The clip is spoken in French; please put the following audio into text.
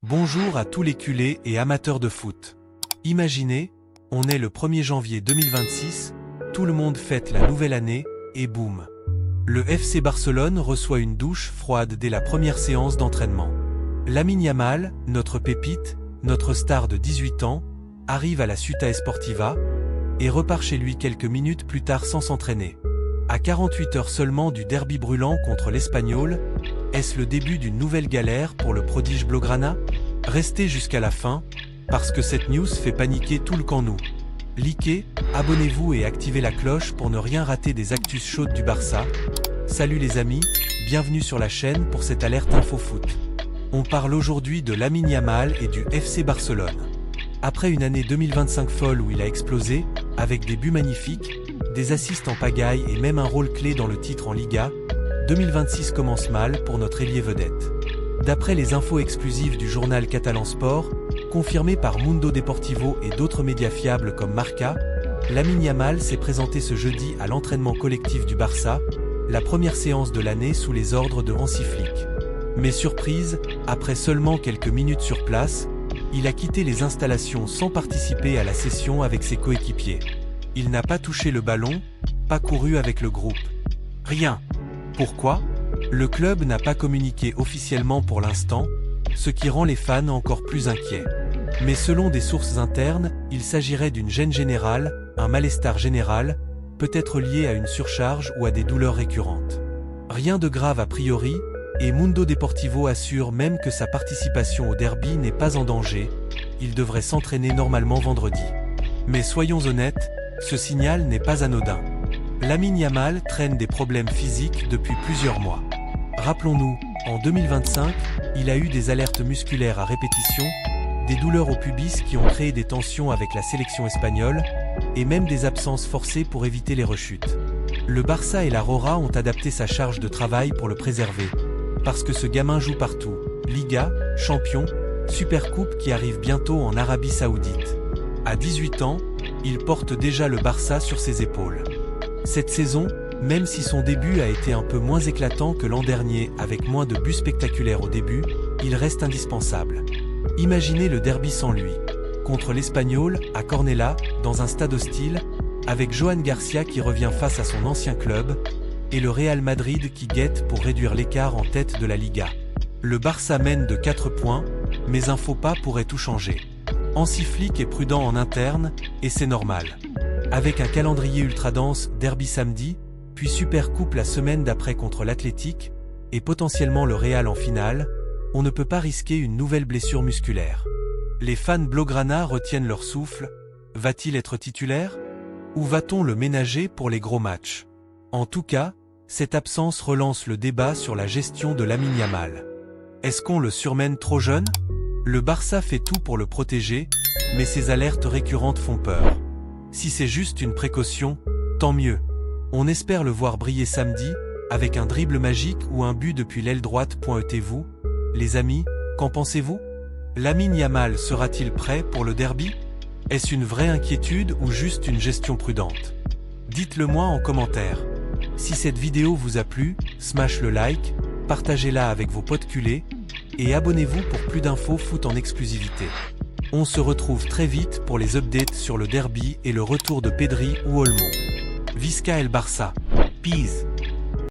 Bonjour à tous les culés et amateurs de foot. Imaginez, on est le 1er janvier 2026, tout le monde fête la nouvelle année, et boum. Le FC Barcelone reçoit une douche froide dès la première séance d'entraînement. Lamine Yamal, notre pépite, notre star de 18 ans, arrive à la Ciutat Esportiva, et repart chez lui quelques minutes plus tard sans s'entraîner. À 48 heures seulement du derby brûlant contre l'Espagnol, est-ce le début d'une nouvelle galère pour le prodige Blaugrana? Restez jusqu'à la fin, parce que cette news fait paniquer tout le camp nous. Likez, abonnez-vous et activez la cloche pour ne rien rater des actus chaudes du Barça. Salut les amis, bienvenue sur la chaîne pour cette alerte info foot. On parle aujourd'hui de Lamine Yamal et du FC Barcelone. Après une année 2025 folle où il a explosé, avec des buts magnifiques, des assists en pagaille et même un rôle clé dans le titre en Liga, 2026 commence mal pour notre ailier vedette. D'après les infos exclusives du journal catalan Sport, confirmées par Mundo Deportivo et d'autres médias fiables comme Marca, Lamine Yamal s'est présenté ce jeudi à l'entraînement collectif du Barça, la première séance de l'année sous les ordres de Hansi Flick. Mais surprise, après seulement quelques minutes sur place, il a quitté les installations sans participer à la session avec ses coéquipiers. Il n'a pas touché le ballon, pas couru avec le groupe. Rien. Pourquoi? Le club n'a pas communiqué officiellement pour l'instant, ce qui rend les fans encore plus inquiets. Mais selon des sources internes, il s'agirait d'une gêne générale, un malestar général, peut-être lié à une surcharge ou à des douleurs récurrentes. Rien de grave a priori, et Mundo Deportivo assure même que sa participation au derby n'est pas en danger, il devrait s'entraîner normalement vendredi. Mais soyons honnêtes, ce signal n'est pas anodin. Lamine Yamal traîne des problèmes physiques depuis plusieurs mois. Rappelons-nous, en 2025, il a eu des alertes musculaires à répétition, des douleurs au pubis qui ont créé des tensions avec la sélection espagnole, et même des absences forcées pour éviter les rechutes. Le Barça et la Rora ont adapté sa charge de travail pour le préserver. Parce que ce gamin joue partout, Liga, Champion, Supercoupe qui arrive bientôt en Arabie Saoudite. À 18 ans, il porte déjà le Barça sur ses épaules. Cette saison, même si son début a été un peu moins éclatant que l'an dernier avec moins de buts spectaculaires au début, il reste indispensable. Imaginez le derby sans lui. Contre l'Espagnol, à Cornellà, dans un stade hostile, avec Johan Garcia qui revient face à son ancien club, et le Real Madrid qui guette pour réduire l'écart en tête de la Liga. Le Barça mène de 4 points, mais un faux pas pourrait tout changer. Hansi Flick est prudent en interne, et c'est normal. Avec un calendrier ultra dense, derby samedi, puis Supercoupe la semaine d'après contre l'Athletic, et potentiellement le Real en finale, on ne peut pas risquer une nouvelle blessure musculaire. Les fans Blaugrana retiennent leur souffle, va-t-il être titulaire? Ou va-t-on le ménager pour les gros matchs? En tout cas, cette absence relance le débat sur la gestion de Lamine Yamal. Est-ce qu'on le surmène trop jeune? Le Barça fait tout pour le protéger, mais ses alertes récurrentes font peur. Si c'est juste une précaution, tant mieux. On espère le voir briller samedi, avec un dribble magique ou un but depuis l'aile droite. Et vous, les amis, qu'en pensez-vous? Lamine Yamal sera-t-il prêt pour le derby? Est-ce une vraie inquiétude ou juste une gestion prudente? Dites-le moi en commentaire. Si cette vidéo vous a plu, smash le like, partagez-la avec vos potes culés, et abonnez-vous pour plus d'infos foot en exclusivité. On se retrouve très vite pour les updates sur le derby et le retour de Pedri ou Olmo. Visca el Barça. Peace.